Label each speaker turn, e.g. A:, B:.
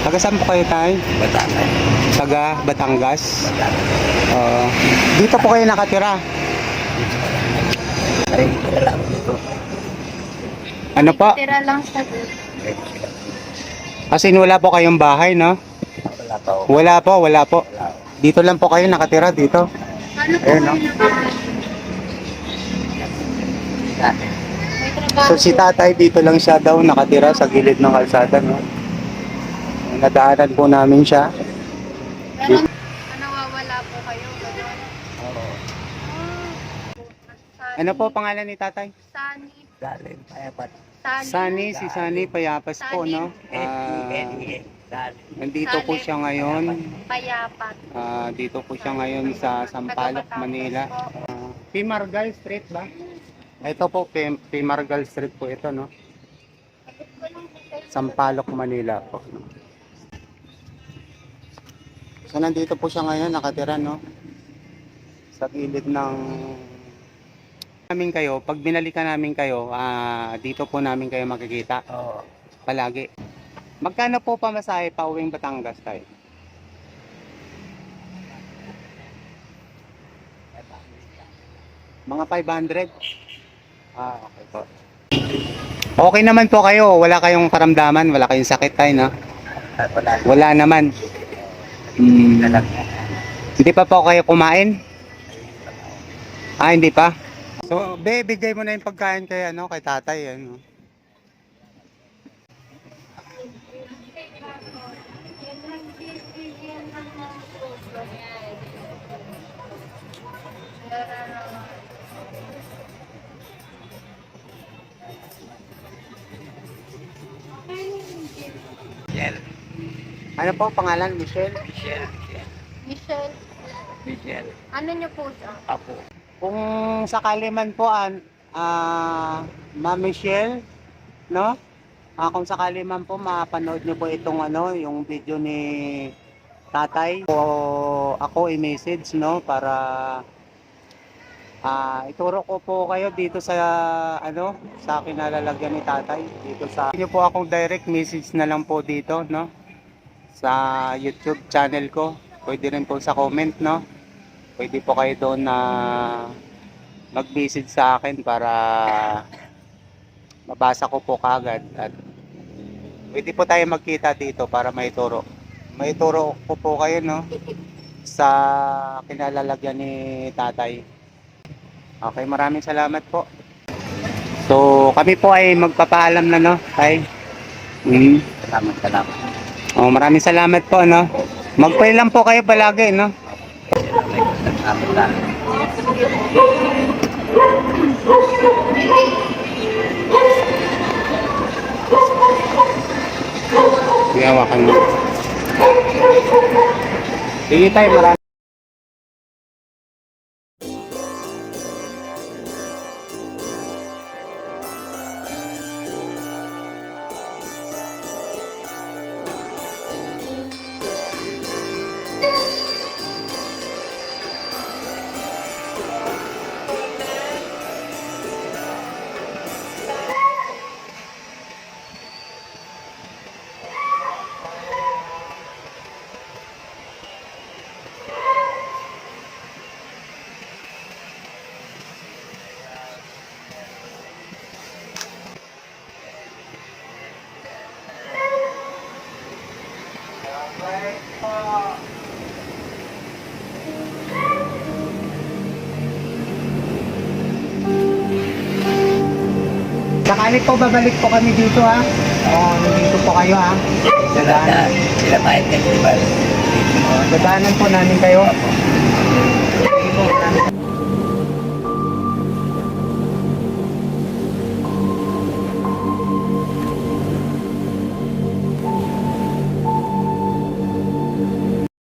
A: Taga saan po kayo tayo?
B: Batangas.
A: Taga Batangas?
B: Batangas.
A: Dito po kayo nakatira?
B: Ay, wala po.
A: Ano po?
C: Tira lang siya doon.
A: Kasi wala po kayong bahay, no?
B: Wala po.
A: Wala po, wala po.
B: Wala.
A: Dito lang po kayo nakatira dito.
C: Ano po
A: Ayun, no?
C: kayo naman? May trabaho.
A: So si tatay dito lang siya daw nakatira sa gilid ng kalsada, no? Nadaanan po namin siya.
C: Pero nawawala po kayo. Gano'n.
B: Oo.
A: Ano po pangalan ni tatay?
C: Sunny.
B: Galing, payapat.
A: Sunny, si Sunny Payapas po, no?
B: S-E-N-E. Galing.
A: Nandito po siya ngayon.
C: Payapat.
A: Dito po siya ngayon sa Sampaloc, Manila. Pimargal Street ba? Ito po, Pimargal Street po ito, no? Sampaloc, Manila po. No? So nandito po siya ngayon, nakatira, no? Sa gilid ng namin kayo, pag binalikan namin kayo, dito po namin kayo makikita
B: Oo.
A: palagi. Magkano po pamasahe pa uwing Batangas tayo? Mga 500? Okay po. Okay naman po kayo, wala kayong karamdaman, wala kayong sakit tayo, no?
B: Wala.
A: Wala naman.
B: Lalag.
A: Hindi pa po kayo kumain? Hindi pa? So, bigay mo na yung pagkain kay, kay tatay, ano?
B: Michelle.
A: Ano po pangalan? Michelle?
B: Michelle.
C: Michelle.
B: Michelle.
C: Ano niyo po siya?
B: Apo.
A: Kung sakali man po, Ma'am Michelle, no? Kung sakali man po, mapanood niyo po itong yung video ni tatay. O ako i-message, no? Para ituro ko po kayo dito sa, sa kinalalagyan ni tatay. Dito sa, niyo po akong direct message na lang po dito, no? Sa YouTube channel ko. Pwede rin po sa comment, no? Pwede po kayo doon na mag-message sa akin para mabasa ko po kagad at pwede po tayo magkita dito para maituro ko po kayo, no, sa kinalalagyan ni tatay. Okay, maraming salamat po. So kami po ay magpapaalam na, no, tay.
B: Salamat.
A: Maraming salamat po, no. Mag-pray lang po kayo palagi, no.
B: Salamat.
A: Iyawakan mo. Sige tayo, marami. Sakali po babalik po kami dito, ha. Dito po kayo, ha.
B: Sila kahit festival.
A: Dadaanan po namin kayo. Sige po, maraming